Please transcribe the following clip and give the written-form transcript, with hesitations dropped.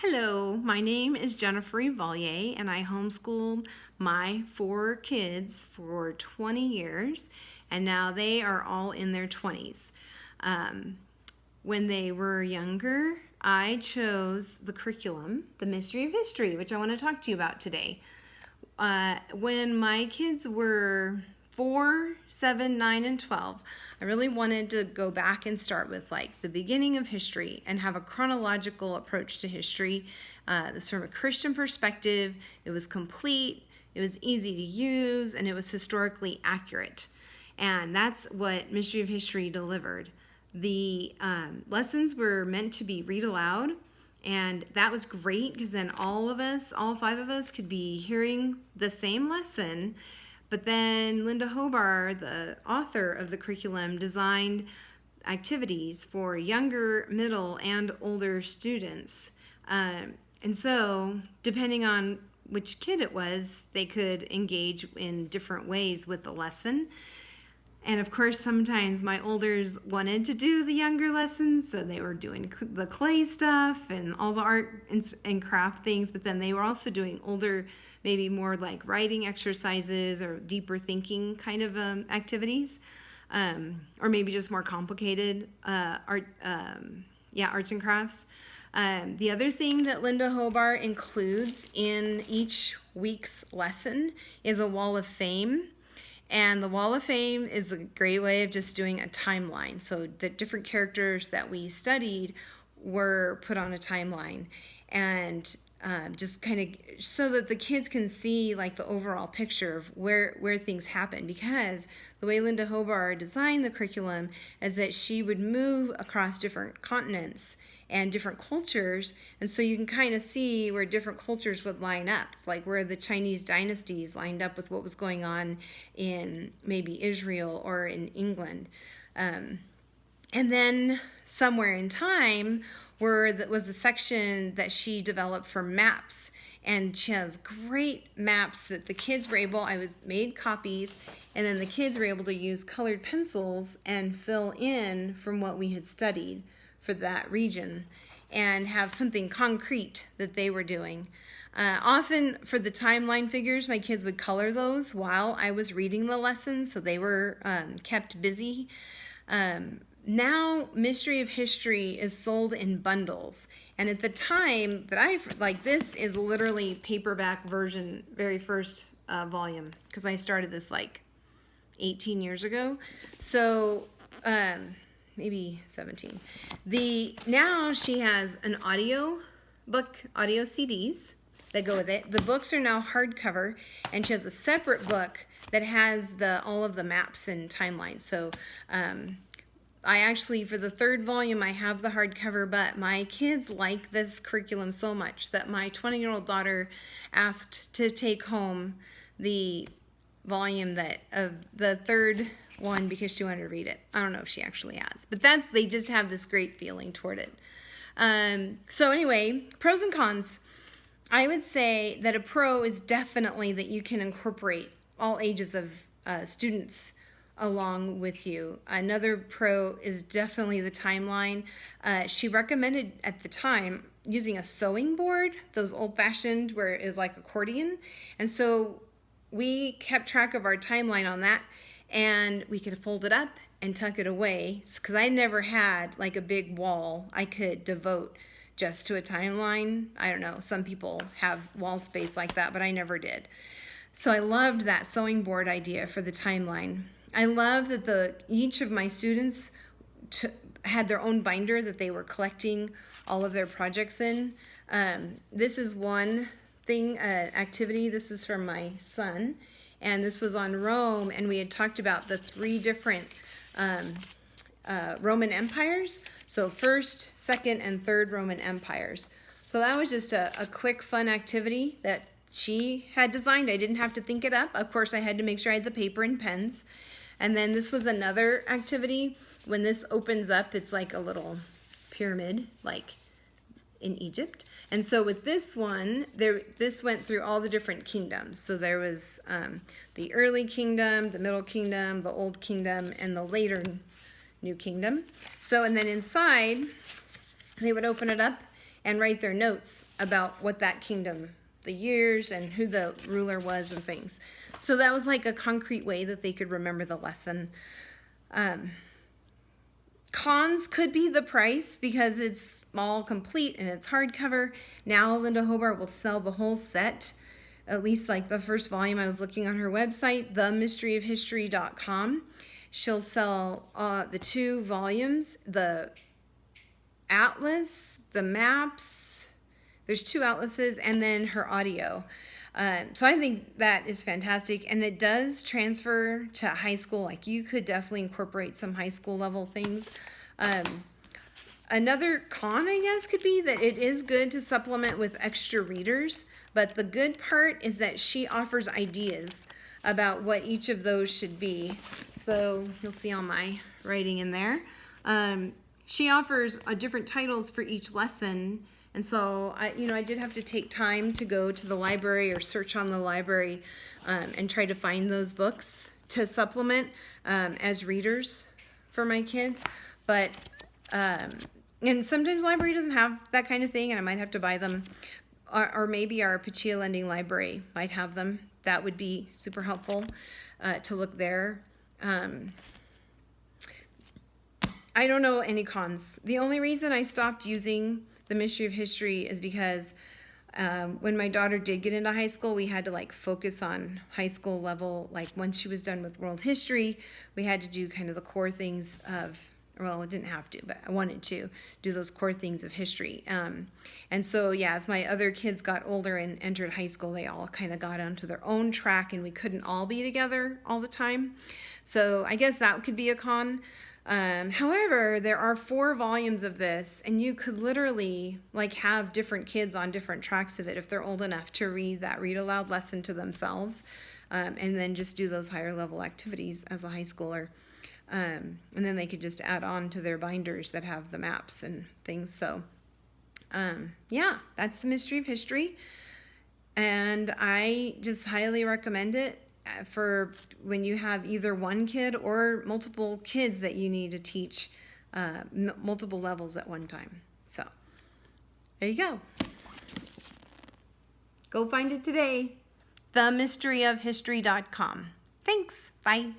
Hello, my name is Jennifer Evalle, and I homeschooled my 4 kids for 20 years, and now they are all in their 20s. When they were younger, I chose the curriculum, The Mystery of History, which I want to talk to you about today. When my kids were 4, 7, 9, and 12, I really wanted to go back and start with like the beginning of history and have a chronological approach to history. This from a Christian perspective. It was complete, it was easy to use, and it was historically accurate. And that's what Mystery of History delivered. The lessons were meant to be read aloud, and that was great because then all 5 of us, could be hearing the same lesson. But then Linda Hobart, the author of the curriculum, designed activities for younger, middle, and older students. And so, depending on which kid it was, they could engage in different ways with the lesson. And of course, sometimes my olders wanted to do the younger lessons, so they were doing the clay stuff and all the art and craft things, but then they were also doing older, maybe more like writing exercises or deeper thinking kind of activities, or maybe just more complicated arts and crafts. The other thing that Linda Hobart includes in each week's lesson is a wall of fame. And the Wall of Fame is a great way of just doing a timeline. So the different characters that we studied were put on a timeline, and just kind of so that the kids can see like the overall picture of where things happen. Because the way Linda Hobart designed the curriculum is that she would move across different continents and different cultures, and so you can kind of see where different cultures would line up, like where the Chinese dynasties lined up with what was going on in maybe Israel or in England. And then somewhere in time was a section that she developed for maps, and she has great maps that the kids were able, made copies, and then the kids were able to use colored pencils and fill in from what we had studied for that region and have something concrete that they were doing. Often for the timeline figures, my kids would color those while I was reading the lesson, so they were kept busy. Now, Mystery of History is sold in bundles. And at the time that this is literally paperback version, very first volume, because I started this like 18 years ago. So, maybe 17. Now she has an audio book, audio CDs that go with it. The books are now hardcover, and she has a separate book that has all of the maps and timelines. So I actually, for the 3rd volume, I have the hardcover, but my kids like this curriculum so much that my 20-year-old daughter asked to take home the volume of the 3rd one because she wanted to read it. I don't know if she actually has, but they just have this great feeling toward it. So anyway, pros and cons. I would say that a pro is definitely that you can incorporate all ages of students along with you. Another pro is definitely the timeline. She recommended at the time using a sewing board, those old-fashioned where it is like accordion, and so we kept track of our timeline on that, and we could fold it up and tuck it away, because I never had like a big wall I could devote just to a timeline. I don't know, some people have wall space like that, but I never did. So I loved that sewing board idea for the timeline. I love that each of my students had their own binder that they were collecting all of their projects in. This is one thing, activity. This is from my son, and this was on Rome, and we had talked about the 3 different Roman empires. So 1st, 2nd, and 3rd Roman empires. So that was just a quick, fun activity that she had designed. I didn't have to think it up. Of course, I had to make sure I had the paper and pens. And then this was another activity. When this opens up, it's like a little pyramid, like in Egypt. And so with this one, this went through all the different kingdoms. So there was the early kingdom, the middle kingdom, the old kingdom, and the later new kingdom. So, and then inside, they would open it up, and write their notes about what that kingdom, the years and who the ruler was and things. So that was like a concrete way that they could remember the lesson. Cons could be the price because it's all complete and it's hardcover. Now Linda Hobart will sell the whole set, at least like the first volume. I was looking on her website, themysteryofhistory.com. She'll sell the 2 volumes, the atlas, the maps. There's 2 atlases, and then her audio. So I think that is fantastic, and it does transfer to high school. Like, you could definitely incorporate some high school level things. Another con, I guess, could be that it is good to supplement with extra readers, but the good part is that she offers ideas about what each of those should be. So you'll see all my writing in there. She offers different titles for each lesson. And so I did have to take time to go to the library or search on the library and try to find those books to supplement as readers for my kids. But, and sometimes the library doesn't have that kind of thing, and I might have to buy them. Or maybe our Pachia Lending Library might have them. That would be super helpful to look there. I don't know any cons. The only reason I stopped using The Mystery of History is because when my daughter did get into high school, we had to like focus on high school level. Like, once she was done with world history, we had to do kind of the core things of, well, I didn't have to, but I wanted to do those core things of history. And so, yeah, as my other kids got older and entered high school, they all kind of got onto their own track, and we couldn't all be together all the time. So I guess that could be a con. However, there are 4 volumes of this, and you could literally like have different kids on different tracks of it if they're old enough to read that read aloud lesson to themselves, and then just do those higher level activities as a high schooler. And then they could just add on to their binders that have the maps and things. So, yeah, that's The Mystery of History. And I just highly recommend it for when you have either one kid or multiple kids that you need to teach multiple levels at one time. So, there you go. Go find it today. themysteryofhistory.com. Thanks. Bye.